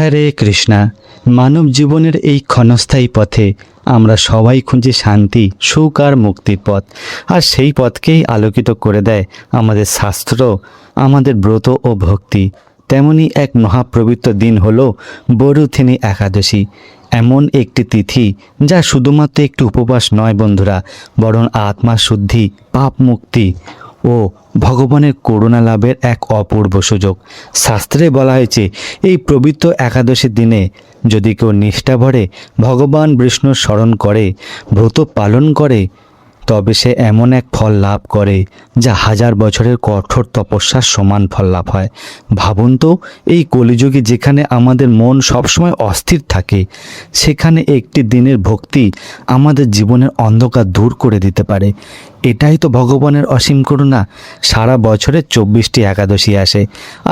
হরে কৃষ্ণা। মানব জীবনের এই ক্ষণস্থায়ী পথে আমরা সবাই খুঁজি শান্তি, সুখ আর মুক্তির পথ। আর সেই পথকেই আলোকিত করে দেয় আমাদের শাস্ত্র, আমাদের ব্রত ও ভক্তি। তেমনি এক মহাপবিত্র দিন হলো বরুথিনী একাদশী। এমন একটি তিথি যা শুধুমাত্র একটি উপবাস নয় বন্ধুরা, বরং আত্মা শুদ্ধি, পাপ মুক্তি ও ভগবানের করুণা লাভের এক অপূর্ব সুযোগ। শাস্ত্রে বলা হয়েছে এই পবিত্র একাদশীর দিনে যদি কেউ নিষ্ঠা ভরে ভগবান বিষ্ণুর স্মরণ করে, ব্রত পালন করে, তবে সে এমন এক ফল লাভ করে যা হাজার বছরের কঠোর তপস্যার সমান ফল লাভ হয়। ভাবুন তো, এই কলিযুগে যেখানে আমাদের মন সবসময় অস্থির থাকে, সেখানে একটি দিনের ভক্তি আমাদের জীবনের অন্ধকার দূর করে দিতে পারে। এটাই তো ভগবানের অসীম করুণা। সারা বছরে 24টি একাদশী আসে,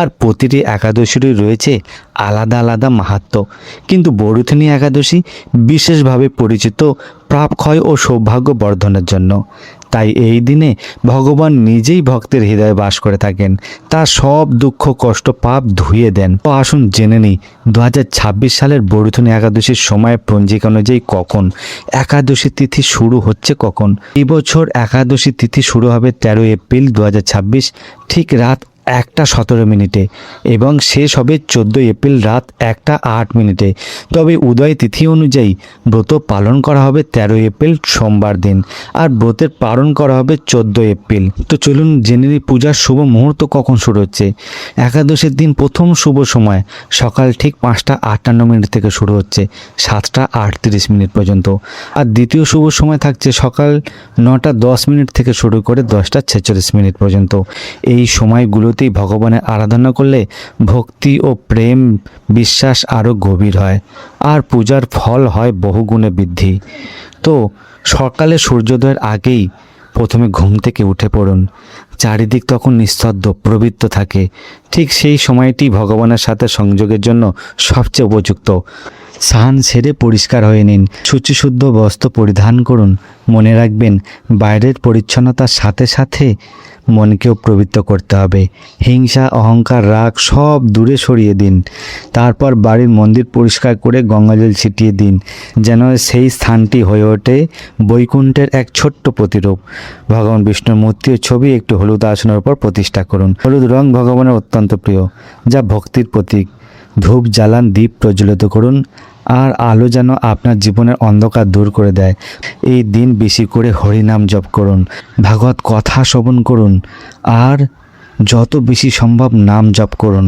আর প্রতিটি একাদশীরই রয়েছে আলাদা আলাদা মাহাত্ম্য। কিন্তু বরুথিনী একাদশী বিশেষভাবে পরিচিত পাপ ক্ষয় ও সৌভাগ্য বর্ধনের জন্য। তাই এই দিনে ভগবান নিজেই ভক্তের হৃদয়ে বাস করে থাকেন, তার সব দুঃখ কষ্ট পাপ ধুয়ে দেন। তো আসুন জেনে নিই 2026 সালের বরুথিনী একাদশীর সময় পঞ্জিকা অনুযায়ী কখন একাদশী তিথি শুরু হচ্ছে। কখন এই বছর একাদশী তিথি শুরু হবে 13 এপ্রিল 2026 ঠিক রাত 1:17 এবং শেষ হবে 14 এপ্রিল রাত 1:08। তবে উদয় তিথি অনুযায়ী ব্রত পালন করা হবে 13 এপ্রিল সোমবার দিন, আর ব্রতের পালন করা হবে 14 এপ্রিল। তো চলুন জেনে নিই পূজার শুভ মুহূর্ত কখন শুরু হচ্ছে। একাদশীর দিন প্রথম শুভ সময় সকাল ঠিক 5:58 থেকে শুরু হচ্ছে 7:38 পর্যন্ত, আর দ্বিতীয় শুভ সময় থাকছে সকাল 9:10 থেকে শুরু করে 10:46 পর্যন্ত। এই সময়গুলোতেই ভগবানের আরাধনা করলে ভক্তি ও প্রেম বিশ্বাস আরও গভীর হয়, আর পূজার ফল হয় বহুগুণে বৃদ্ধি। তো সকালে সূর্যোদয়ের আগেই প্রথমে ঘুম থেকে উঠে পড়ুন। চারিদিক তখন নিস্তব্ধ পবিত্র থাকে। ঠিক সেই সময়টি ভগবানের সাথে সংযোগের জন্য সবচেয়ে উপযুক্ত। স্নান সেরে পরিষ্কার হয়ে নিন, শুচিশুদ্ধ বস্ত্র পরিধান করুন। মনে রাখবেন, বাইরের পরিচ্ছন্নতার সাথে সাথে মনকেও পবিত্র করতে হবে। হিংসা, অহংকার, রাগ সব দূরে সরিয়ে দিন। তারপর বাড়ির মন্দির পরিষ্কার করে গঙ্গাজল ছিটিয়ে দিন, যেন সেই স্থানটি হয়ে ওঠে বৈকুণ্ঠের এক ছোট্ট প্রতিরূপ। ভগবান বিষ্ণুর মূর্তি ও ছবি একটি হলুদ আসনের উপর প্রতিষ্ঠা করুন। হলুদ রং ভগবানের অত্যন্ত প্রিয়, যা ভক্তির প্রতীক। ধূপ জ্বালান, দ্বীপ প্রজ্বলিত করুন, আর আলো যেন আপনার জীবনের অন্ধকার দূর করে দেয়। এই দিন বেশি করে হরিনাম জপ করুন, ভাগবত কথা শ্রবণ করুন, আর যত বেশি সম্ভব নাম জপ করুন।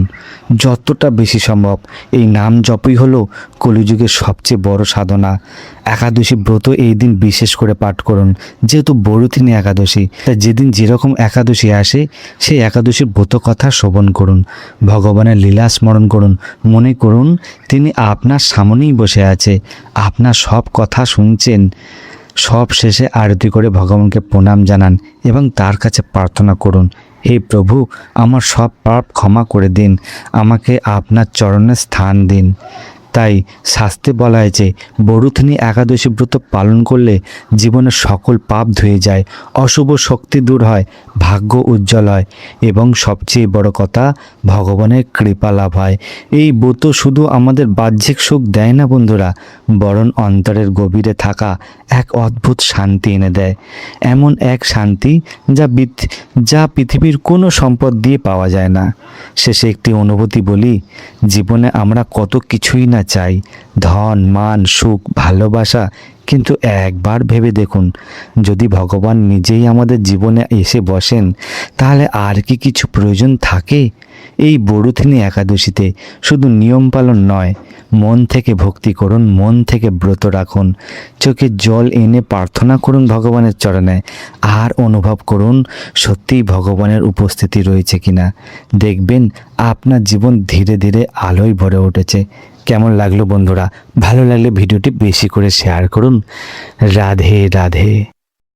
যতটা বেশি সম্ভব এই নাম জপই হলো কলিযুগের সবচেয়ে বড় সাধনা। একাদশী ব্রত এই দিন বিশেষ করে পাঠ করুন, যেহেতু বরুথিনী একাদশী। তাই যেদিন যেরকম একাদশী আসে সেই একাদশীর ব্রত কথা শ্রবণ করুন, ভগবানের লীলা স্মরণ করুন। মনে করুন তিনি আপনার সামনেই বসে আছে, আপনার সব কথা শুনছেন। সব শেষে আরতি করে ভগবানকে প্রণাম জানান এবং তার কাছে প্রার্থনা করুন, হে প্রভু, আমার সব পাপ ক্ষমা করে দিন, আমাকে আপনার চরণে স্থান দিন। তাই শাস্ত্রে বলা হয়েছে বরুথিনী একাদশী ব্রত পালন করলে জীবনের সকল পাপ ধুয়ে যায়, অশুভ শক্তি দূর হয়, ভাগ্য উজ্জ্বল হয় এবং সবচেয়ে বড় কথা ভগবানের কৃপা লাভ হয়। এই ব্রত শুধু আমাদের বাহ্যিক সুখ দেয় না বন্ধুরা, বরং অন্তরের গভীরে থাকা এক অদ্ভুত শান্তি এনে দেয়। এমন এক শান্তি যা পৃথিবীর কোনো সম্পদ দিয়ে পাওয়া যায় না। শেষে একটি অনুভূতি বলি, জীবনে আমরা কত কিছুই না চাই, ধন, মান, সুখ, ভালোবাসা, কিন্তু একবার ভেবে দেখুন, যদি ভগবান নিজেই আমাদের জীবনে এসে বসেন, তাহলে আর কি কিছু প্রয়োজন থাকে? এই বরুথিনী একাদশীতে শুধু নিয়ম পালন নয়, মন থেকে ভক্তি করুন, মন থেকে ব্রত রাখুন, চোখে জল এনে প্রার্থনা করুন ভগবানের চরণে, আর অনুভব করুন সত্যিই ভগবানের উপস্থিতি রয়েছে কিনা। দেখবেন আপনার জীবন ধীরে ধীরে আলোয় ভরে উঠেছে। কেমন লাগলো বন্ধুরা? ভালো লাগলে ভিডিওটি বেশি করে শেয়ার করুন। রাধে রাধে।